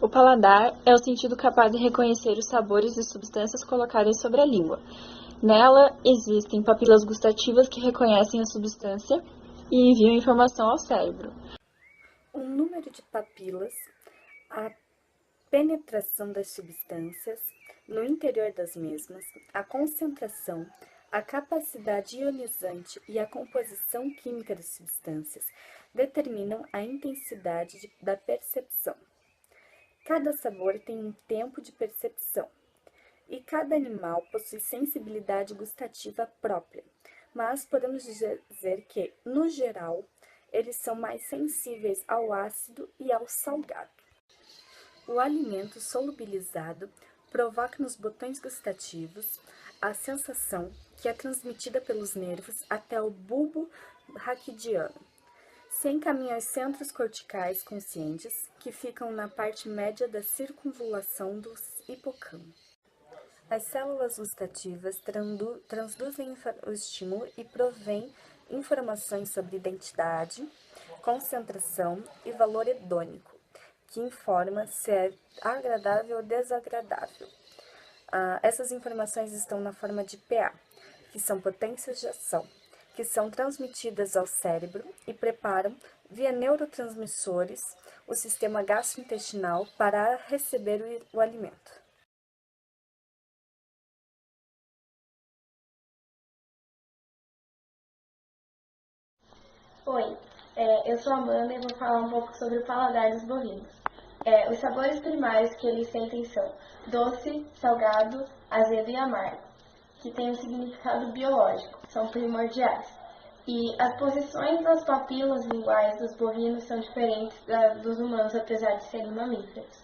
O paladar é o sentido capaz de reconhecer os sabores e substâncias colocadas sobre a língua. Nela existem papilas gustativas que reconhecem a substância e enviam informação ao cérebro. O número de papilas, a penetração das substâncias no interior das mesmas, a concentração, a capacidade ionizante e a composição química das substâncias determinam a intensidade da percepção. Cada sabor tem um tempo de percepção, e cada animal possui sensibilidade gustativa própria, mas podemos dizer que, no geral, eles são mais sensíveis ao ácido e ao salgado. O alimento solubilizado provoca nos botões gustativos a sensação que é transmitida pelos nervos até o bulbo raquidiano. Se encaminha aos centros corticais conscientes, que ficam na parte média da circunvulação do hipocampo. As células gustativas transduzem o estímulo e provêm informações sobre identidade, concentração e valor hedônico, que informa se é agradável ou desagradável. Essas informações estão na forma de PA, que são potências de ação, que são transmitidas ao cérebro e preparam, via neurotransmissores, o sistema gastrointestinal para receber o alimento. Oi, eu sou a Amanda e vou falar um pouco sobre o paladar dos bovinos. Os sabores primários que eles sentem são doce, salgado, azedo e amargo, que têm um significado biológico, são primordiais. E as posições das papilas linguais dos bovinos são diferentes das dos humanos, apesar de serem mamíferos.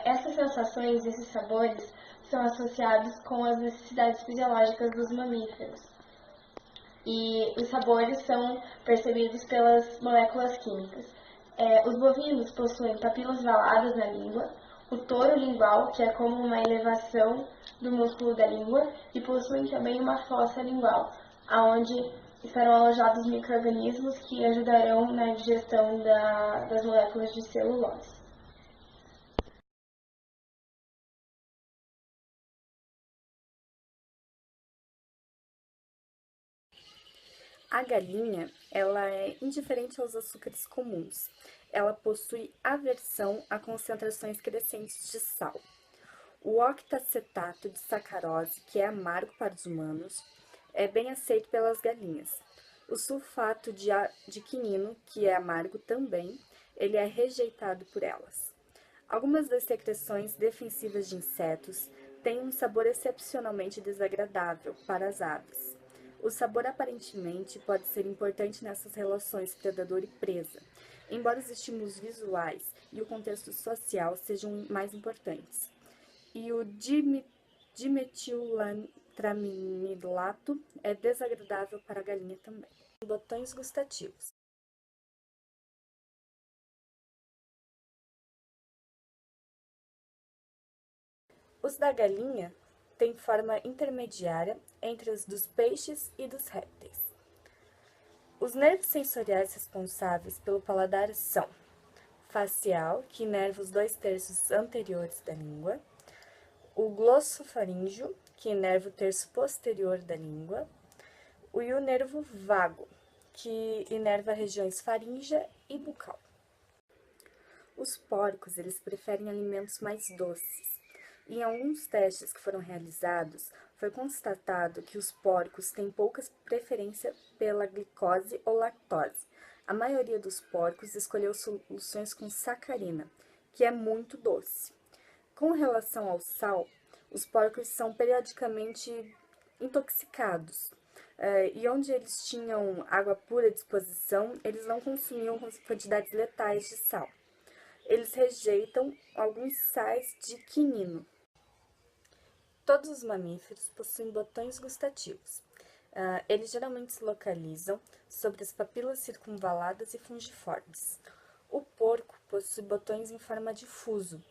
Essas sensações, esses sabores, são associados com as necessidades fisiológicas dos mamíferos. E os sabores são percebidos pelas moléculas químicas. Os bovinos possuem papilas valadas na língua, o toro lingual, que é como uma elevação do músculo da língua, e possuem também uma fossa lingual, onde estarão alojados micro-organismos que ajudarão na digestão das moléculas de celulose. A galinha, ela é indiferente aos açúcares comuns. Ela possui aversão a concentrações crescentes de sal. O octacetato de sacarose, que é amargo para os humanos, é bem aceito pelas galinhas. O sulfato de quinino, que é amargo também, ele é rejeitado por elas. Algumas das secreções defensivas de insetos têm um sabor excepcionalmente desagradável para as aves. O sabor aparentemente pode ser importante nessas relações predador e presa, embora os estímulos visuais e o contexto social sejam mais importantes. E o dimetiltramilato é desagradável para a galinha também. Botões gustativos. Os da galinha têm forma intermediária entre os dos peixes e dos répteis. Os nervos sensoriais responsáveis pelo paladar são facial, que inerva os 2/3 anteriores da língua, o glossofaríngeo, que inerva o terço posterior da língua, e o nervo vago, que inerva regiões faríngea e bucal. Os porcos, eles preferem alimentos mais doces. Em alguns testes que foram realizados, foi constatado que os porcos têm pouca preferência pela glicose ou lactose. A maioria dos porcos escolheu soluções com sacarina, que é muito doce. Com relação ao sal, os porcos são periodicamente intoxicados. E onde eles tinham água pura à disposição, eles não consumiam quantidades letais de sal. Eles rejeitam alguns sais de quinino. Todos os mamíferos possuem botões gustativos. Eles geralmente se localizam sobre as papilas circunvaladas e fungiformes. O porco possui botões em forma de fuso,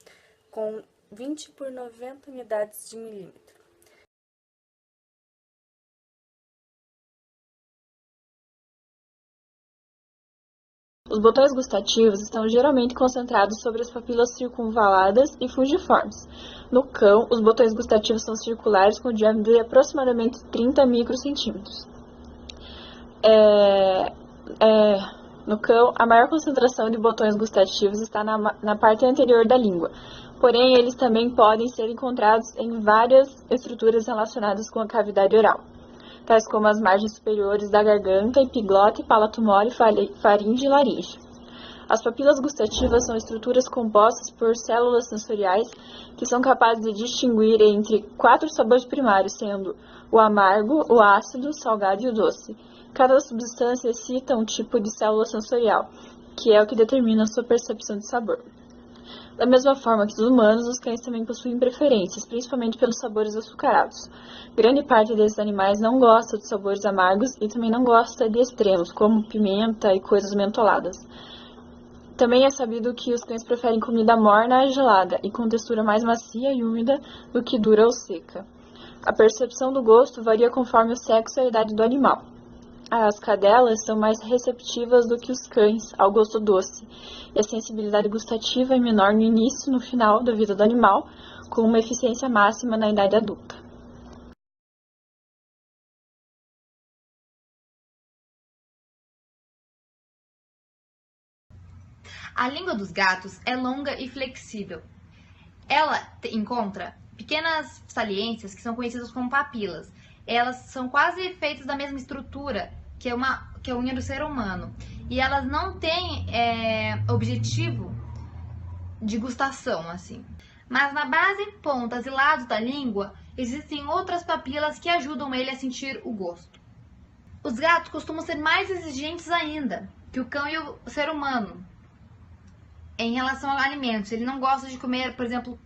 com 20 por 90 unidades de milímetro. Os botões gustativos estão geralmente concentrados sobre as papilas circunvaladas e fungiformes. No cão, os botões gustativos são circulares com diâmetro de aproximadamente 30 microcentímetros. No cão, a maior concentração de botões gustativos está na parte anterior da língua, porém eles também podem ser encontrados em várias estruturas relacionadas com a cavidade oral, tais como as margens superiores da garganta, epiglote, palato mole, faringe e laringe. As papilas gustativas são estruturas compostas por células sensoriais que são capazes de distinguir entre 4 sabores primários, sendo o amargo, o ácido, o salgado e o doce. Cada substância cita um tipo de célula sensorial, que é o que determina a sua percepção de sabor. Da mesma forma que os humanos, os cães também possuem preferências, principalmente pelos sabores açucarados. Grande parte desses animais não gosta de sabores amargos e também não gosta de extremos, como pimenta e coisas mentoladas. Também é sabido que os cães preferem comida morna a gelada e com textura mais macia e úmida do que dura ou seca. A percepção do gosto varia conforme o sexo e a idade do animal. As cadelas são mais receptivas do que os cães ao gosto doce, e a sensibilidade gustativa é menor no início e no final da vida do animal, com uma eficiência máxima na idade adulta. A língua dos gatos é longa e flexível. Ela encontra pequenas saliências que são conhecidas como papilas. Elas são quase feitas da mesma estrutura que a unha do ser humano. E elas não têm objetivo de gustação, assim. Mas na base, pontas e lados da língua, existem outras papilas que ajudam ele a sentir o gosto. Os gatos costumam ser mais exigentes ainda que o cão e o ser humano em relação a alimentos. Ele não gosta de comer, por exemplo,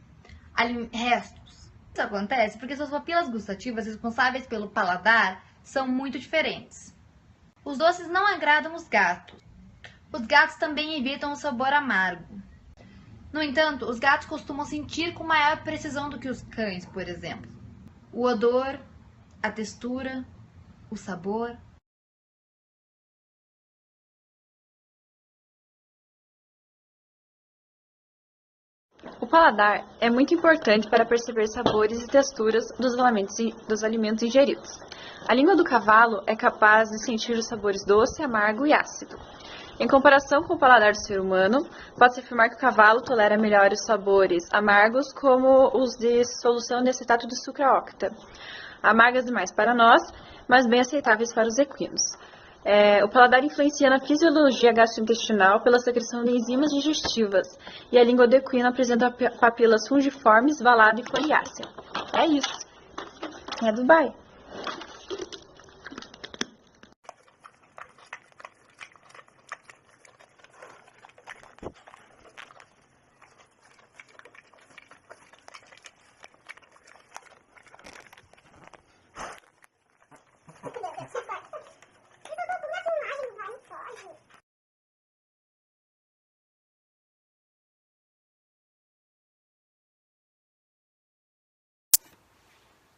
restos. Isso acontece porque suas papilas gustativas responsáveis pelo paladar são muito diferentes. Os doces não agradam os gatos. Os gatos também evitam o sabor amargo. No entanto, os gatos costumam sentir com maior precisão do que os cães, por exemplo, o odor, a textura, o sabor. O paladar é muito importante para perceber sabores e texturas dos alimentos ingeridos. A língua do cavalo é capaz de sentir os sabores doce, amargo e ácido. Em comparação com o paladar do ser humano, pode-se afirmar que o cavalo tolera melhor os sabores amargos, como os de solução de acetato de sucra octa, amargas demais para nós, mas bem aceitáveis para os equinos. O paladar influencia na fisiologia gastrointestinal pela secreção de enzimas digestivas, e a língua do equino apresenta papilas fungiformes, valada e foliácea. É isso. É Dubai.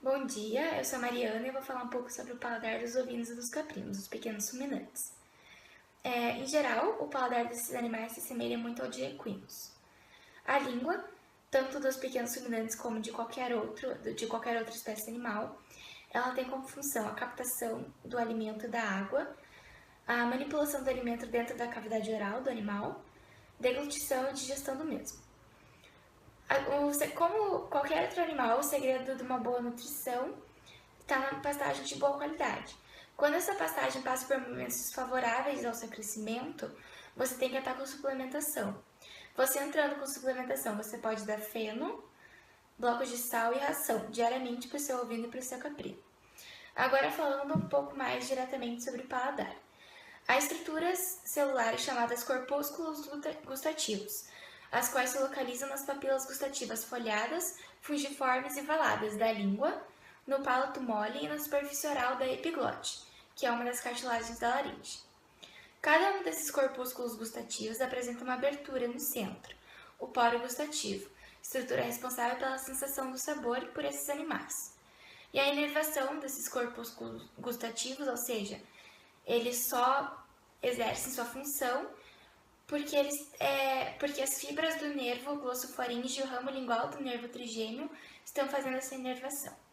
Bom dia, eu sou a Mariana e vou falar um pouco sobre o paladar dos ovinos e dos caprinos, os pequenos ruminantes. Em geral, o paladar desses animais se assemelha muito ao de equinos. A língua, tanto dos pequenos ruminantes como de qualquer outra espécie animal, ela tem como função a captação do alimento e da água, a manipulação do alimento dentro da cavidade oral do animal, deglutição e digestão do mesmo. Como qualquer outro animal, o segredo de uma boa nutrição está na pastagem de boa qualidade. Quando essa pastagem passa por momentos desfavoráveis ao seu crescimento, você tem que estar com suplementação. Você entrando com suplementação, você pode dar feno, blocos de sal e ração diariamente para o seu ovino e para o seu caprino. Agora falando um pouco mais diretamente sobre o paladar. Há estruturas celulares chamadas corpúsculos gustativos, as quais se localizam nas papilas gustativas folhadas, fungiformes e valadas da língua, no palato mole e na superfície oral da epiglote, que é uma das cartilagens da laringe. Cada um desses corpúsculos gustativos apresenta uma abertura no centro, o poro gustativo, estrutura responsável pela sensação do sabor por esses animais. E a inervação desses corpúsculos gustativos, ou seja, eles só exercem sua função porque as fibras do nervo glossofaríngeo e o ramo lingual do nervo trigêmeo estão fazendo essa inervação.